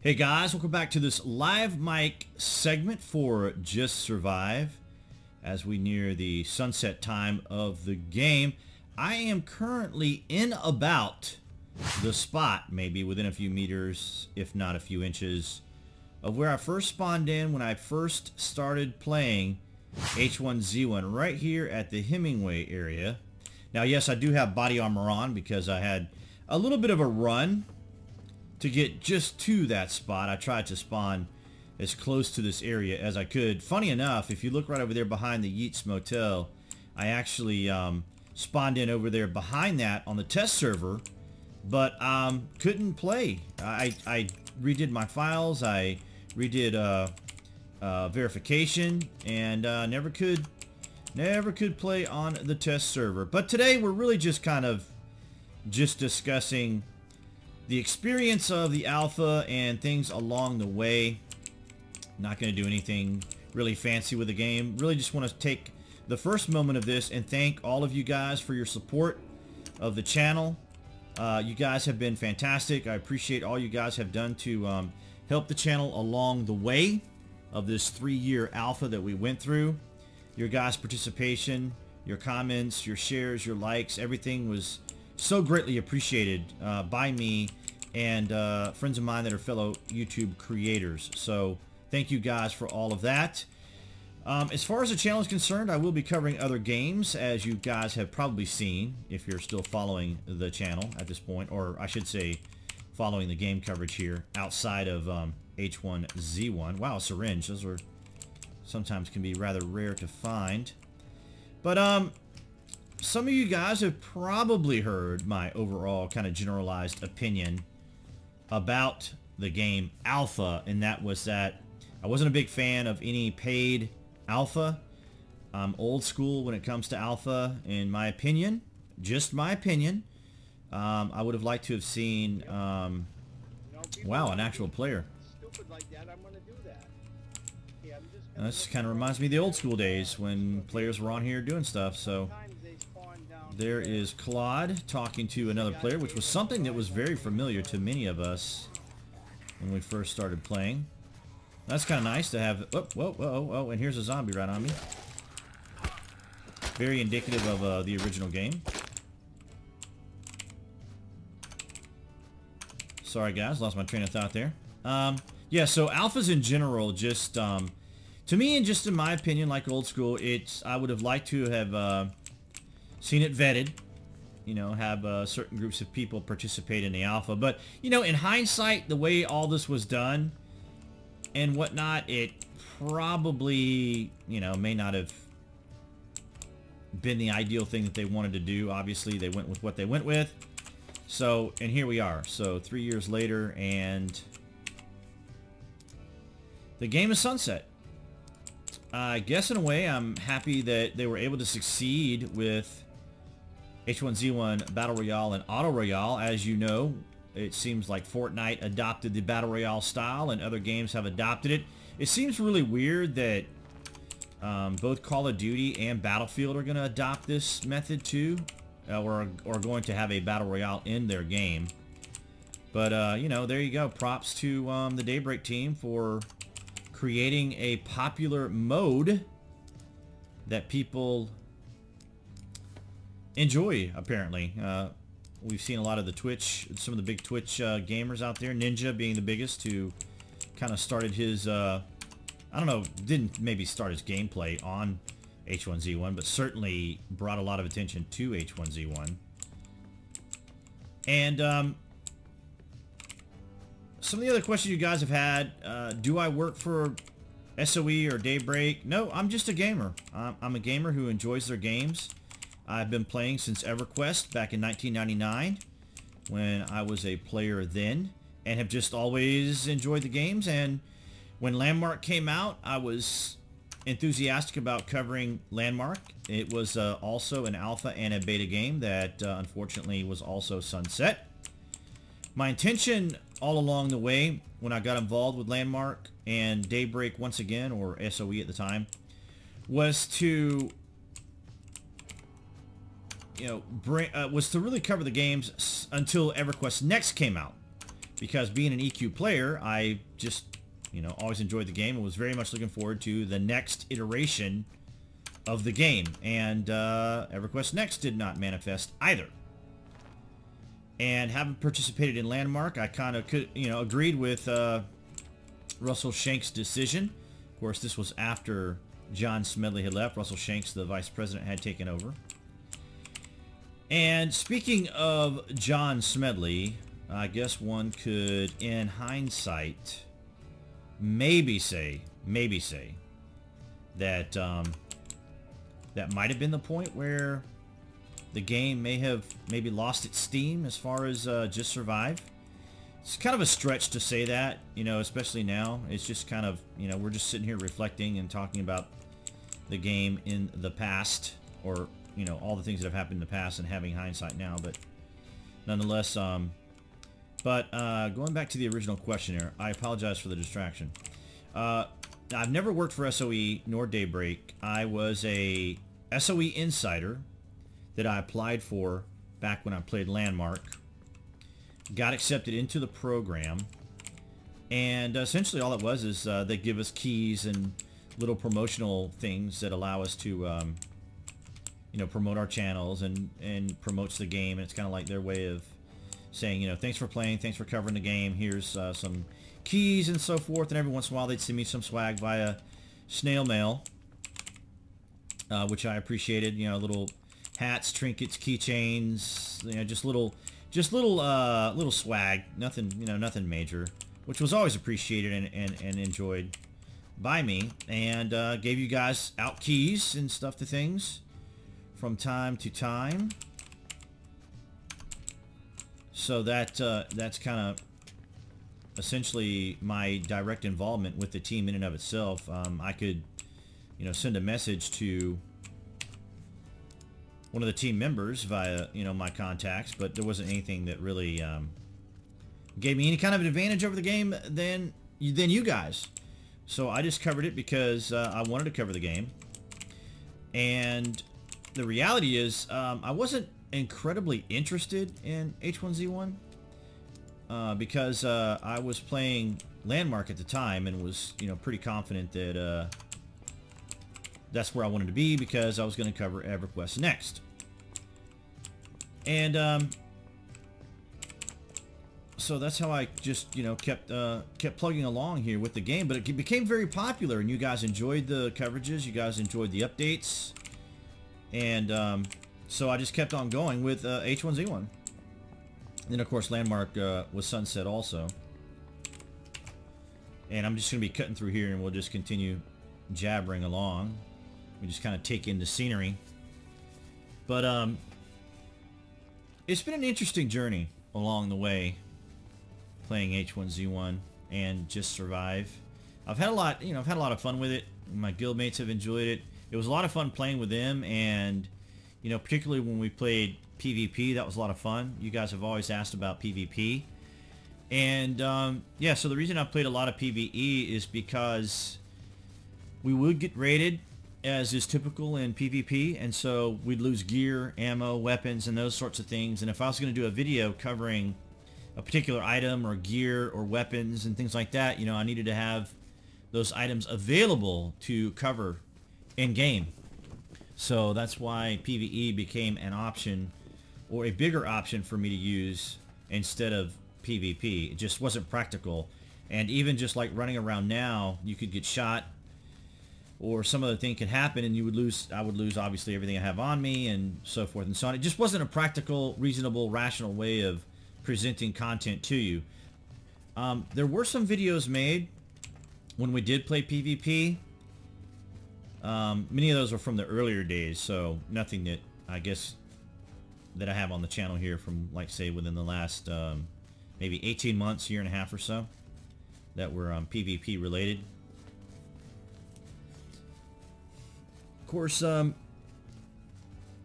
Hey guys, welcome back to this live mic segment for Just Survive. As we near the sunset time of the game, I am currently in about the spot, maybe within a few meters, if not a few inches, of where I first spawned in when I first started playing H1Z1, right here at the Hemingway area. Now yes, I do have body armor on because I had a little bit of a run to get just to that spot. I tried to spawn as close to this area as I could. Funny enough, if you look right over there behind the Yeats Motel, I actually spawned in over there behind that on the test server, but couldn't play. I redid my files, I redid verification, and never could play on the test server. But today we're really just kind of discussing the experience of the alpha and things along the way. Not going to do anything really fancy with the game. Really just want to take the first moment of this and thank all of you guys for your support of the channel. You guys have been fantastic. I appreciate all you guys have done to help the channel along the way of this 3-year alpha that we went through. Your guys' participation, your comments, your shares, your likes, everything was so greatly appreciated by me and friends of mine that are fellow YouTube creators. So thank you guys for all of that. As far as the channel is concerned, I will be covering other games, as you guys have probably seen if you're still following the channel at this point, or I should say following the game coverage here outside of H1Z1. Wow, a syringe. Those are sometimes can be rather rare to find. But some of you guys have probably heard my overall kind of generalized opinion about the game alpha, and that was that I wasn't a big fan of any paid alpha. I'm old school when it comes to alpha, in my opinion. Just my opinion. I would have liked to have seen wow, an actual player. This kind of reminds me of the old school days when players were on here doing stuff. So there is Claude talking to another player, which was something that was very familiar to many of us when we first started playing. That's kind of nice to have. Oh, whoa, whoa, whoa, and here's a zombie right on me. Very indicative of the original game. Sorry guys, lost my train of thought there. Yeah, so alphas in general, just to me, and just in my opinion, like old school, I would have liked to have seen it vetted, you know, have certain groups of people participate in the alpha. But, you know, in hindsight, the way all this was done and whatnot, it probably, you know, may not have been the ideal thing that they wanted to do. Obviously, they went with what they went with. So, and here we are. So, 3 years later, and the game is sunset. I guess in a way, I'm happy that they were able to succeed with H1Z1 Battle Royale and Auto Royale. As you know, it seems like Fortnite adopted the Battle Royale style and other games have adopted it. It seems really weird that both Call of Duty and Battlefield are going to adopt this method too, or going to have a Battle Royale in their game. But, you know, there you go. Props to the Daybreak team for creating a popular mode that people enjoy, apparently. We've seen a lot of the Twitch, some of the big Twitch gamers out there, Ninja being the biggest, who kind of started his, I don't know, didn't maybe start his gameplay on H1Z1, but certainly brought a lot of attention to H1Z1. And some of the other questions you guys have had, do I work for SOE or Daybreak? No, I'm just a gamer. I'm a gamer who enjoys their games. I've been playing since EverQuest back in 1999 when I was a player then, and have just always enjoyed the games. And when Landmark came out, I was enthusiastic about covering Landmark. It was also an alpha and a beta game that unfortunately was also sunset. My intention all along the way when I got involved with Landmark and Daybreak once again, or SOE at the time, was to, you know, was to really cover the games until EverQuest Next came out. because being an EQ player, I just, always enjoyed the game and was very much looking forward to the next iteration of the game. And EverQuest Next did not manifest either. And having participated in Landmark, I kind of agreed with Russell Shank's decision. Of course, this was after John Smedley had left. Russell Shanks, the vice president, had taken over. And speaking of John Smedley, I guess one could, in hindsight, maybe say that that might have been the point where the game may have lost its steam as far as Just Survive. It's kind of a stretch to say that, especially now. It's just kind of, we're just sitting here reflecting and talking about the game in the past, or, all the things that have happened in the past and having hindsight now. But nonetheless, going back to the original question here, I apologize for the distraction. I've never worked for SOE nor Daybreak. I was a SOE insider that I applied for back when I played Landmark. Got accepted into the program, and essentially all it was is they give us keys and little promotional things that allow us to promote our channels and promotes the game. And it's kind of like their way of saying, thanks for playing, thanks for covering the game, here's some keys and so forth. And every once in a while they'd send me some swag via snail mail, which I appreciated. Little hats, trinkets, keychains, just little swag, nothing, nothing major, which was always appreciated and enjoyed by me. And gave you guys out keys and stuff to things from time to time. So that's kind of essentially my direct involvement with the team in and of itself. I could, send a message to one of the team members via, my contacts, but there wasn't anything that really gave me any kind of an advantage over the game than you guys. So I just covered it because I wanted to cover the game. And the reality is, I wasn't incredibly interested in H1Z1 because I was playing Landmark at the time and was, pretty confident that that's where I wanted to be, because I was going to cover EverQuest Next. And so that's how I just, kept plugging along here with the game. But it became very popular, and you guys enjoyed the coverages, you guys enjoyed the updates, and so I just kept on going with H1Z1. And then of course Landmark was sunset also. And I'm just going to be cutting through here, and we'll just continue jabbering along. We just kind of take in the scenery. But it's been an interesting journey along the way, playing H1Z1 and Just Survive. I've had a lot, I've had a lot of fun with it. My guildmates have enjoyed it. It was a lot of fun playing with them, and particularly when we played PvP, that was a lot of fun. You guys have always asked about PvP. And yeah, so the reason I played a lot of PvE is because we would get raided, as is typical in PvP, and so we'd lose gear, ammo, weapons, and those sorts of things. And if I was going to do a video covering a particular item or gear or weapons and things like that, I needed to have those items available to cover in game. So that's why PvE became an option, or a bigger option for me to use instead of PvP. It just wasn't practical. And even just like running around now, you could get shot, or some other thing could happen, and you would lose. I would lose obviously everything I have on me, and so forth and so on. It just wasn't a practical, reasonable, rational way of presenting content to you. There were some videos made when we did play PvP. Many of those were from the earlier days, so nothing that I guess that I have on the channel here from, like, say, within the last maybe 18 months, year and a half or so, that were PvP related. Of course, the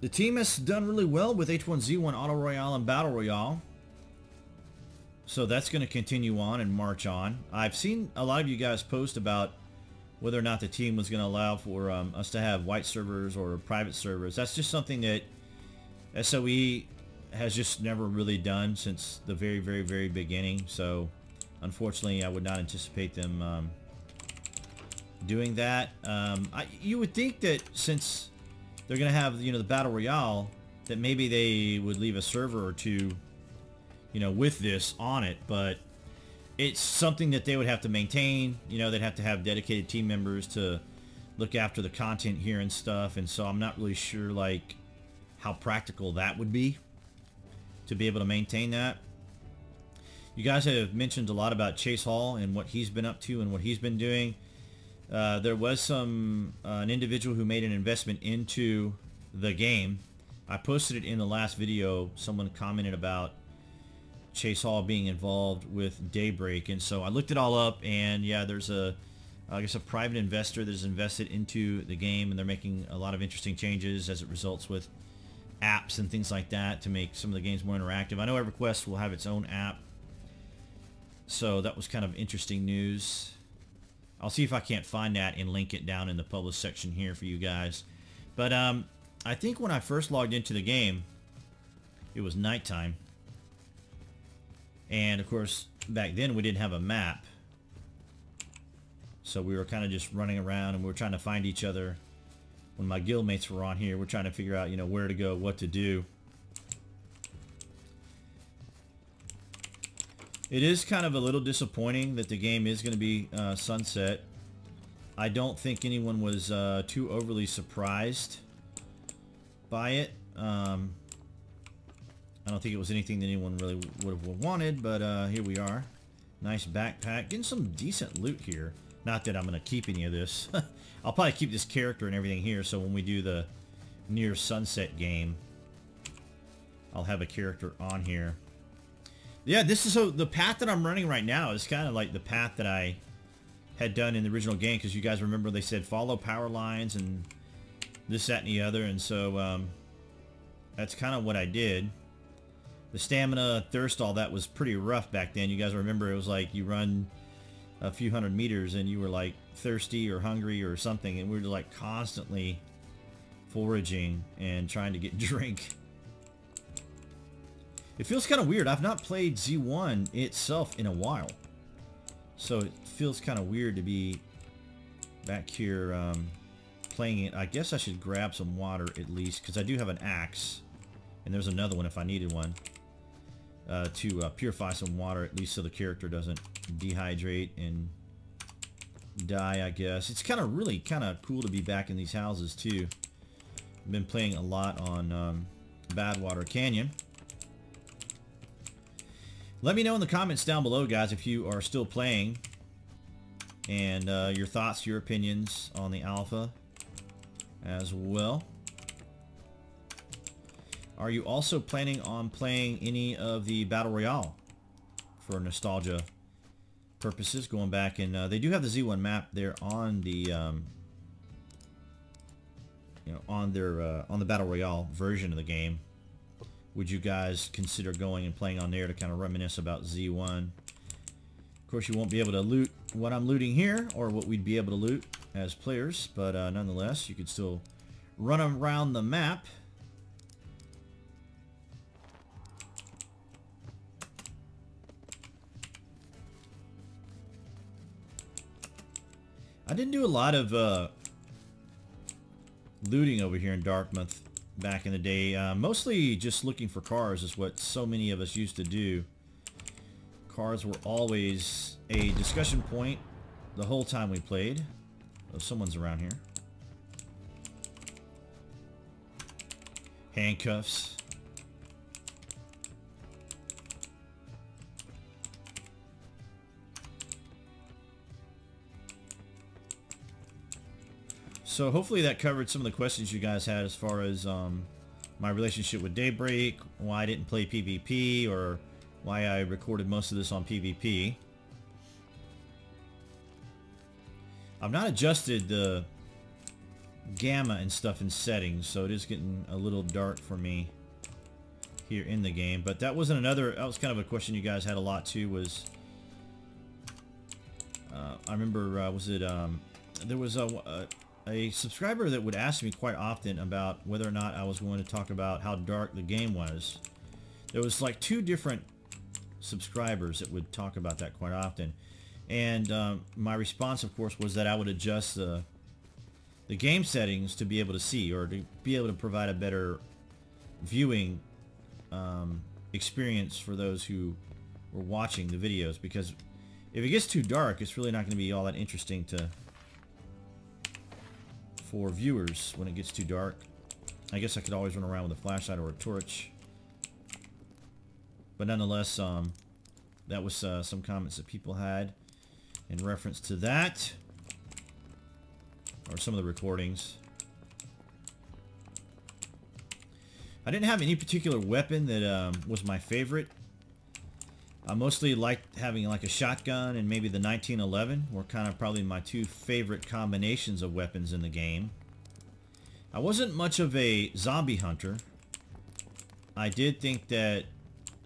team has done really well with H1Z1 Auto Royale and Battle Royale, so that's going to continue on and march on. I've seen a lot of you guys post about whether or not the team was going to allow for us to have white servers or private servers. That's just something that SOE has just never really done since the very, very, very beginning. So unfortunately, I would not anticipate them doing that. You would think that since they're going to have, you know, the Battle Royale, that maybe they would leave a server or two, you know, with this on it, but it's something that they would have to maintain. You know, they'd have to have dedicated team members to look after the content here and stuff, and so I'm not really sure, like, how practical that would be to be able to maintain that. You guys have mentioned a lot about Chase Hall and what he's been up to and what he's been doing. There was an individual who made an investment into the game. I posted it in the last video. Someone commented about Chase Hall being involved with Daybreak, and so I looked it all up, and yeah, there's I guess a private investor that has invested into the game, and they're making a lot of interesting changes as it results with apps and things like that to make some of the games more interactive. I know EverQuest will have its own app, so that was kind of interesting news. I'll see if I can't find that and link it down in the published section here for you guys. But I think when I first logged into the game, it was nighttime. And of course, back then we didn't have a map. So we were kind of just running around and we were trying to find each other. When my guildmates were on here, we're trying to figure out, you know, where to go, what to do. It is kind of a little disappointing that the game is going to be sunset. I don't think anyone was too overly surprised by it. I don't think it was anything that anyone really would have wanted, but here we are. Nice backpack. Getting some decent loot here. Not that I'm going to keep any of this. I'll probably keep this character and everything here, so when we do the near sunset game, I'll have a character on here. Yeah, this is the path that I'm running right now is kind of like the path that I had done in the original game, because you guys remember they said follow power lines and this, that, and the other, and so that's kind of what I did. The stamina, thirst, all that was pretty rough back then. You guys remember it was like you run a few hundred meters and you were like thirsty or hungry or something, and we were like constantly foraging and trying to get drink. It feels kind of weird. I've not played Z1 itself in a while, so it feels kind of weird to be back here playing it. I guess I should grab some water at least, because I do have an axe, and there's another one if I needed one, to purify some water at least so the character doesn't dehydrate and die, I guess. It's kind of really kind of cool to be back in these houses too. I've been playing a lot on Badwater Canyon. Let me know in the comments down below, guys, if you are still playing, and your thoughts, your opinions on the alpha as well. Are you also planning on playing any of the Battle Royale for nostalgia purposes? Going back, and they do have the Z1 map there on the you know, on the Battle Royale version of the game. Would you guys consider going and playing on there to kind of reminisce about Z1? Of course, you won't be able to loot what I'm looting here, or what we'd be able to loot as players, but nonetheless, you could still run around the map. I didn't do a lot of looting over here in Dartmouth back in the day. Mostly just looking for cars is what so many of us used to do. Cars were always a discussion point the whole time we played. Oh, someone's around here. Handcuffs. So hopefully that covered some of the questions you guys had as far as my relationship with Daybreak, why I didn't play PvP, or why I recorded most of this on PvP. I've not adjusted the gamma and stuff in settings, so it is getting a little dark for me here in the game. But that wasn't another, that was kind of a question you guys had a lot too, was I remember was it there was a subscriber that would ask me quite often about whether or not I was going to talk about how dark the game was. There was like 2 different subscribers that would talk about that quite often. And my response, of course, was that I would adjust the game settings to be able to see, or to be able to provide a better viewing experience for those who were watching the videos, because if it gets too dark, it's really not going to be all that interesting for viewers when it gets too dark. I guess I could always run around with a flashlight or a torch. But nonetheless, that was some comments that people had in reference to that, or some of the recordings. I didn't have any particular weapon that was my favorite. I mostly liked having like a shotgun and maybe the 1911 were kind of probably my 2 favorite combinations of weapons in the game. I wasn't much of a zombie hunter. I did think that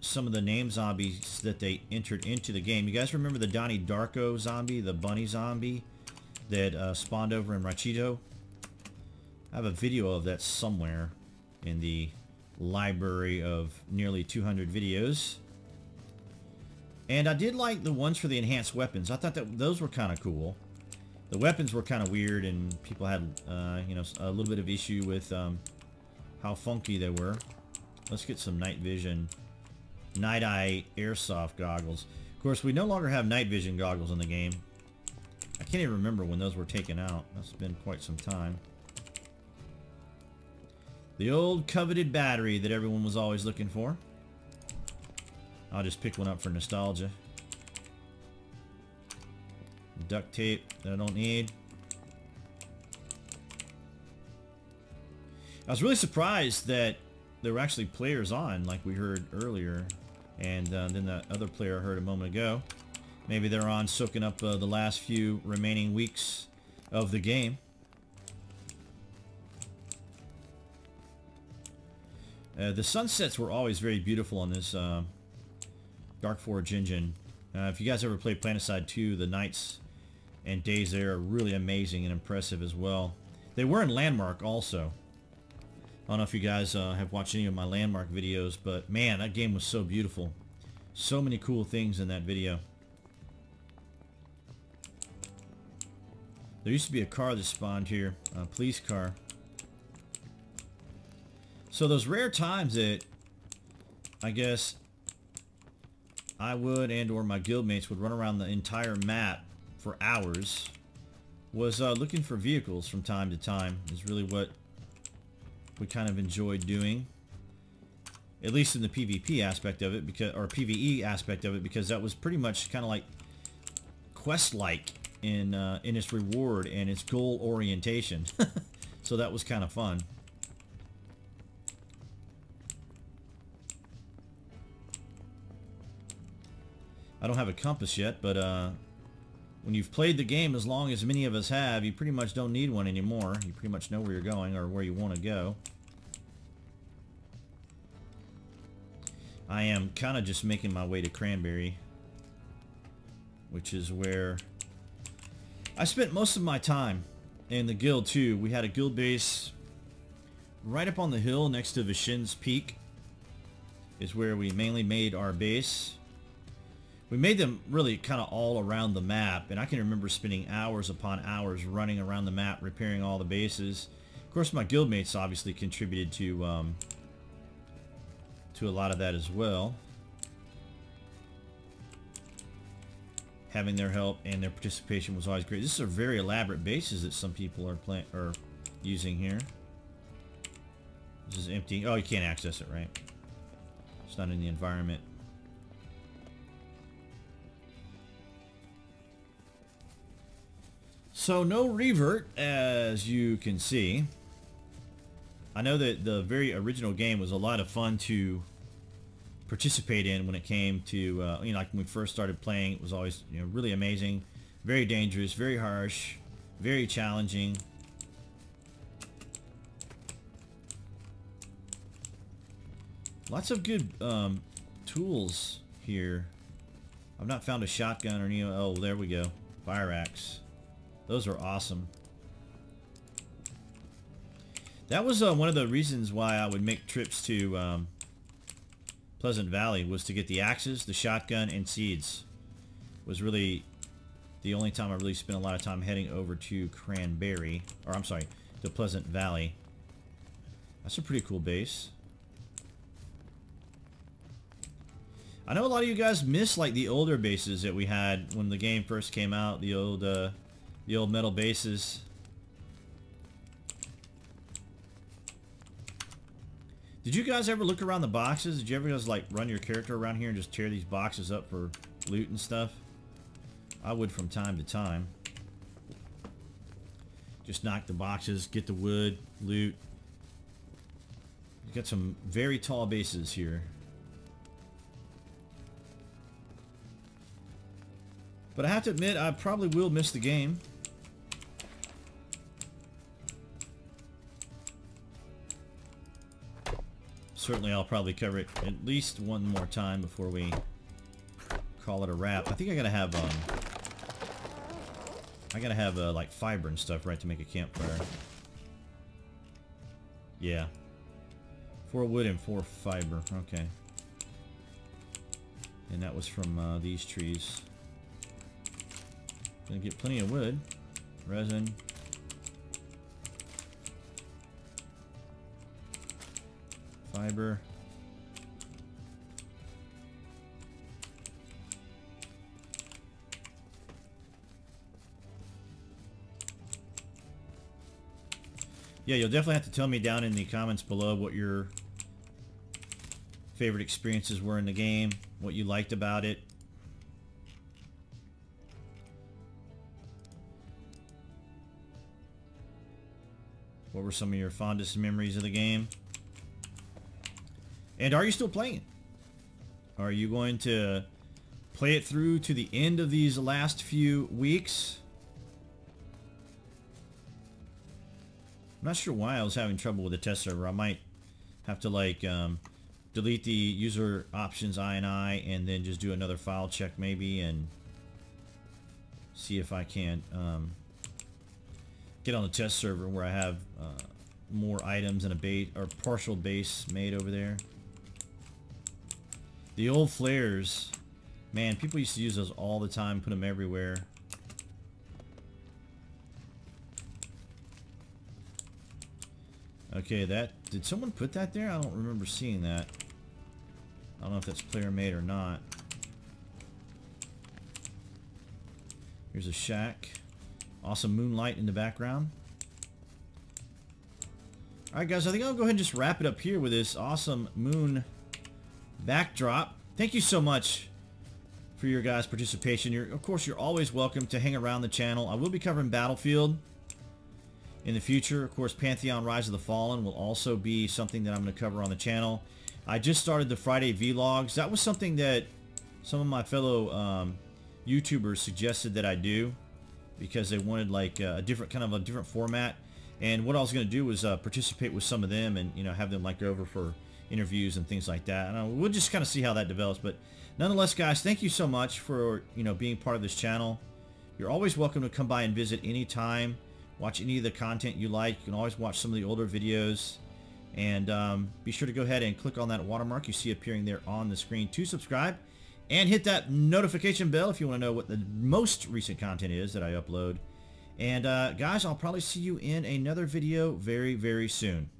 some of the name zombies that they entered into the game. You guys remember the Donnie Darko zombie, the bunny zombie that spawned over in Ranchito? I have a video of that somewhere in the library of nearly 200 videos. And I did like the ones for the enhanced weapons. I thought that those were kind of cool. The weapons were kind of weird, and people had, you know, a little bit of issue with how funky they were. Let's get some night vision, night eye airsoft goggles. Of course, we no longer have night vision goggles in the game. I can't even remember when those were taken out. That's been quite some time. The old coveted battery that everyone was always looking for. I'll just pick one up for nostalgia. Duct tape that I don't need. I was really surprised that there were actually players on, like we heard earlier, and then that other player I heard a moment ago. Maybe they're on soaking up the last few remaining weeks of the game. The sunsets were always very beautiful on this Dark Forge engine. If you guys ever played Planetside 2, the nights and days there are really amazing and impressive as well. They were in Landmark also. I don't know if you guys have watched any of my Landmark videos, but man, that game was so beautiful. So many cool things in that video. There used to be a car that spawned here, a police car. So those rare times that I guess I would and or my guildmates would run around the entire map for hours was looking for vehicles from time to time is really what we kind of enjoyed doing, at least in the PvP aspect of it, because, or PvE aspect of it, because that was pretty much kind of like quest-like in its reward and its goal orientation. So that was kind of fun. I don't have a compass yet, but when you've played the game as long as many of us have, you pretty much don't need one anymore. You pretty much know where you're going or where you want to go. I am kind of just making my way to Cranberry, which is where I spent most of my time in the guild too. We had a guild base right up on the hill next to Vishin's Peak is where we mainly made our base. We made them really kind of all around the map, and I can remember spending hours upon hours running around the map repairing all the bases. Of course, my guildmates obviously contributed to a lot of that as well. Having their help and their participation was always great. These are very elaborate bases that some people are using here. This is empty. Oh, you can't access it, right? It's not in the environment. So no revert, as you can see. I know that the very original game was a lot of fun to participate in when it came to, you know, like when we first started playing. It was always, you know, really amazing, very dangerous, very harsh, very challenging. Lots of good tools here. I've not found a shotgun or any. Oh, there we go. Fire axe. Those are awesome. That was one of the reasons why I would make trips to Pleasant Valley was to get the axes, the shotgun, and seeds. Was really the only time I really spent a lot of time heading over to Cranberry, or I'm sorry, to Pleasant Valley. That's a pretty cool base. I know a lot of you guys miss like the older bases that we had when the game first came out, the old metal bases. Did you guys ever look around the boxes? Did you ever just like run your character around here and just tear these boxes up for loot and stuff? I would from time to time. Just knock the boxes, get the wood, loot. You got some very tall bases here. But I have to admit, I probably will miss the game. Certainly I'll probably cover it at least one more time before we call it a wrap. I think I gotta have like fiber and stuff, right, to make a campfire. Yeah. 4 wood and 4 fiber. Okay. And that was from these trees. Gonna get plenty of wood, resin. Fiber. Yeah, you'll definitely have to tell me down in the comments below what your favorite experiences were in the game, what you liked about it. What were some of your fondest memories of the game? And are you still playing? Are you going to play it through to the end of these last few weeks? I'm not sure why I was having trouble with the test server. I might have to like delete the user options INI and then just do another file check maybe and see if I can get on the test server where I have more items and a base or partial base made over there. The old flares, man, people used to use those all the time, put them everywhere. Okay, did someone put that there? I don't remember seeing that. I don't know if that's player made or not. Here's a shack. Awesome moonlight in the background. Alright guys, I think I'll go ahead and just wrap it up here with this awesome moon backdrop. Thank you so much for your guys' participation. Of course, you're always welcome to hang around the channel. I will be covering Battlefield in the future. Of course, Pantheon Rise of the Fallen will also be something that I'm going to cover on the channel. I just started the Friday vlogs. That was something that some of my fellow YouTubers suggested that I do because they wanted like a different format. And what I was going to do was participate with some of them and, you know, have them like go over for interviews and things like that. And we'll just kind of see how that develops. But nonetheless, guys, thank you so much for, you know, being part of this channel. You're always welcome to come by and visit anytime. Watch any of the content you like. You can always watch some of the older videos. And be sure to go ahead and click on that watermark you see appearing there on the screen to subscribe. And hit that notification bell if you want to know what the most recent content is that I upload. And guys, I'll probably see you in another video very, very soon.